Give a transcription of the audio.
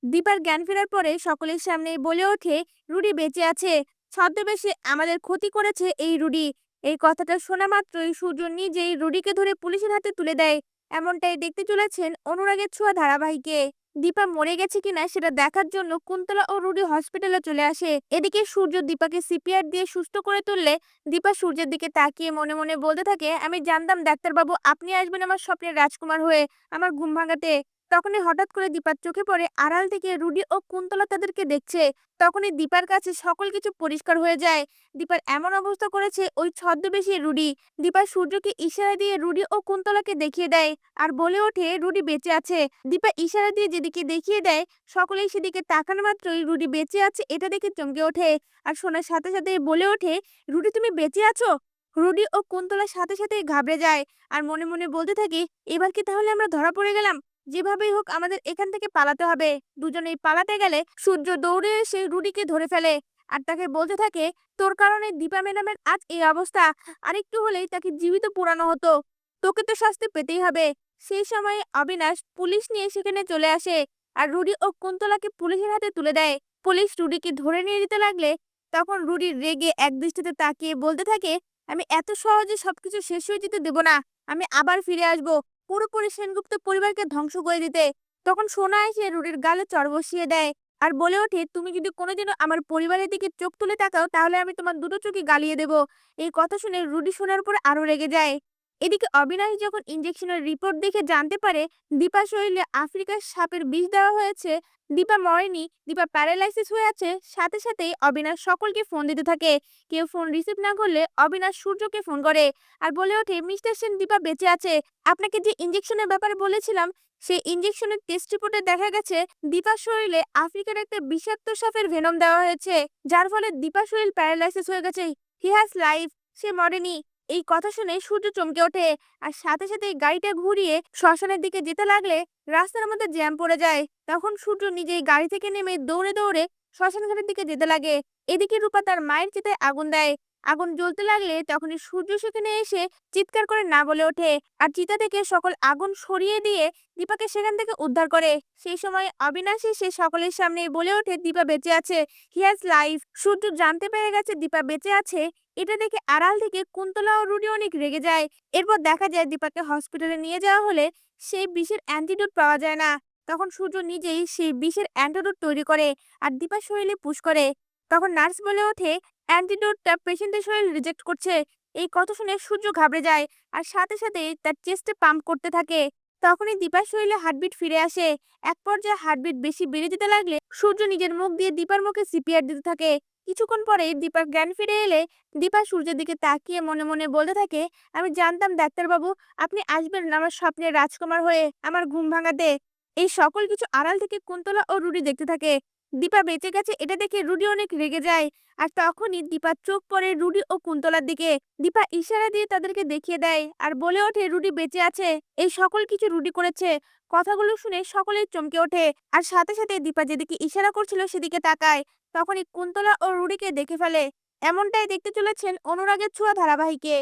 দীপার জ্ঞান ফেরার পরে সকলের সামনে বলে ওঠে, রুডি বেঁচে আছে। ছদ্মবেশে আমাদের ক্ষতি করেছে এই রুডি। এই কথাটা শোনা মাত্রই সূর্য নিজেই রুডিকে ধরে পুলিশের হাতে তুলে দেয়। এমনটাই দেখতে চলেছেন অনুরাগের ছোঁয়া ধারাবাহিকে। দীপা মরে গেছে কিনা সেটা দেখার জন্য কুন্তলা ও রুডি হসপিটালে চলে আসে। এদিকে সূর্য দীপাকে সিপিআর দিয়ে সুস্থ করে তুললে দীপা সূর্যের দিকে তাকিয়ে মনে মনে বলতে থাকে, আমি জানতাম ডাক্তারবাবু আপনি আসবেন আমার স্বপ্নের রাজকুমার হয়ে আমার ঘুম ভাঙাতে। তখনই হঠাৎ করে দীপার চোখে পড়ে আড়াল থেকে রুডি ও কুন্তলা তাদেরকে দেখছে। তখনই দীপার কাছে সকল কিছু পরিষ্কার হয়ে যায়। দীপার এমন অবস্থা করেছে ওই ছদ্মবেশী রুডি। দীপা সূর্যকে ইশারা দিয়ে রুডি ও কুন্তলাকে দেখিয়ে দেয় আর বলে ওঠে, রুডি বেঁচে আছে। দীপা ইশারা দিয়ে যেদিকে দেখিয়ে দেয় সকলেই সেদিকে তাকানো মাত্রই রুডি বেঁচে আছে এটা দেখে চমকে ওঠে আর শোনার সাথে সাথে বলে ওঠে, রুডি তুমি বেঁচে আছো? রুডি ও কুন্তলার সাথে সাথে ঘাবড়ে যায় আর মনে মনে বলতে থাকে, এবার কি তাহলে আমরা ধরা পড়ে গেলাম? যেভাবেই হোক আমাদের এখান থেকে পালাতে হবে। দুজনেই পালাতে গেলে সূর্য দৌড়ে এসে রুডিকে ধরে ফেলে আর তাকে বলতে থাকে, তোর কারণে দীপা ম্যাডামের আজ এই অবস্থা। আরেকটু হলেই তাকে জীবিত পোড়ানো হতো। তোকে তো শাস্তি পেতেই হবে। সেই সময় অবিনাশ পুলিশ নিয়ে সেখানে চলে আসে আর রুডি ও কুন্তলাকে পুলিশের হাতে তুলে দেয়। পুলিশ রুডিকে ধরে নিয়ে যেতে লাগলে তখন রুডি রেগে একদৃষ্টিতে তাকিয়ে বলতে থাকে, আমি এত সহজে সবকিছু শেষ হয়ে যেতে দেব না। আমি আবার ফিরে আসবো পুরোপুরি সেনগুপ্ত পরিবারকে ধ্বংস করে দিতে। তখন সোনা এসে রুডির গালে চড় বসিয়ে দেয় আর বলে ওঠে, তুমি যদি কোনোদিনও আমার পরিবারের দিকে চোখ তুলে তাকাও তাহলে আমি তোমার দুটো চোখই গালিয়ে দেব। এই কথা শুনে রুডি শোনার পর আরো রেগে যায়। এদিকে অবিনাশ যখন ইঞ্জেকশনের রিপোর্ট দেখে জানতে পারে দীপা শরীরে আফ্রিকার সাপের বিষ দেওয়া হয়েছে, দীপা মরেনি, দীপা প্যারালাইসিস হয়ে আছে, সাথে সাথেই অবিনাশ সকলকে ফোন দিতে থাকে। কেউ ফোন রিসিভ না করলে অবিনাশ সূর্যকে ফোন করে আর বলে ওঠে, মিস্টার সেন দীপা বেঁচে আছে। আপনাকে যে ইঞ্জেকশনের ব্যাপারে বলেছিলাম সেই ইঞ্জেকশনের টেস্ট রিপোর্টে দেখা গেছে দীপার শরীরে আফ্রিকার একটা বিষাক্ত সাপের ভেনম দেওয়া হয়েছে, যার ফলে দীপার শরীর প্যারালাইসিস হয়ে গেছে। হি হ্যাজ লাইফ, সে মরেনি। এই কথা শুনে সূর্য চমকে ওঠে আর সাথে সাথে গাড়িটা ঘুরিয়ে শ্মশানের দিকে যেতে লাগলে রাস্তার মধ্যে জ্যাম পড়ে যায়। তখন সূর্য নিজেই গাড়ি থেকে নেমে দৌড়ে দৌড়ে শ্মশান ঘাটের দিকে যেতে লাগে। এদিকে রূপা তার মায়ের চিতায় আগুন দেয়। আগুন জ্বলতে লাগলে তখনই সূর্য সেখানে এসে চিৎকার করে না বলে ওঠে আর চিতা থেকে সকল আগুন সরিয়ে দিয়ে দীপাকে সেখান থেকে উদ্ধার করে। সেই সময় অবিনাশী সে সকলের সামনে বলে ওঠে, দীপা বেঁচে আছে, হি হ্যাজ লাইফ। সূর্য জানতে পেরে গেছে দীপা বেঁচে আছে। এটা দেখে আড়াল থেকে কুন্তলা ও রুডি অনেক রেগে যায়। এরপর দেখা যায় দীপাকে হসপিটালে নিয়ে যাওয়া হলে সেই বিষের অ্যান্টিডোট পাওয়া যায় না। তখন সূর্য নিজেই সেই বিষের অ্যান্টিডোট তৈরি করে আর দীপার শরীরে পুশ করে। তখন নার্স বলে ওঠে, অ্যান্টিডোটটা পেশেন্টের শরীর রিজেক্ট করছে। এই কথা শুনে সূর্য ঘাবড়ে যায় আর সাথে সাথে তার চেস্টে পাম্প করতে থাকে। তখনই দীপার শরীরে হার্টবিট ফিরে আসে। এক পর্যায়ে হার্টবিট বেশি বেড়ে যেতে লাগলে সূর্য নিজের মুখ দিয়ে দীপার মুখে সিপিআর দিতে থাকে। কিছুক্ষণ পরে দীপার জ্ঞান ফিরে এলে দীপা সূর্যের দিকে তাকিয়ে মনে মনে বলতে থাকে, আমি জানতাম ডাক্তারবাবু আপনি আসবেন আমার স্বপ্নের রাজকুমার হয়ে আমার ঘুম ভাঙাতে। এই সকল কিছু আড়াল থেকে কুন্তলা ও রুডি দেখতে থাকে। দীপা বেঁচে গেছে এটা দেখে রুডি অনেক রেগে যায় আর তখনই দীপার চোখ পড়ে রুডি ও কুন্তলার দিকে। দীপা ইশারা দিয়ে তাদেরকে দেখিয়ে দেয় আর বলে ওঠে, রুডি বেঁচে আছে। এই সকল কিছু রুডি করেছে। কথাগুলো শুনে সকলেই চমকে ওঠে আর সাথে সাথে দীপা যেদিকে ইশারা করছিল সেদিকে তাকায়। তখনই কুন্তলা ও রুডিকে দেখে ফেলে। এমনটাই দেখতে চলেছেন অনুরাগের ছোঁয়া ধারাবাহিকে।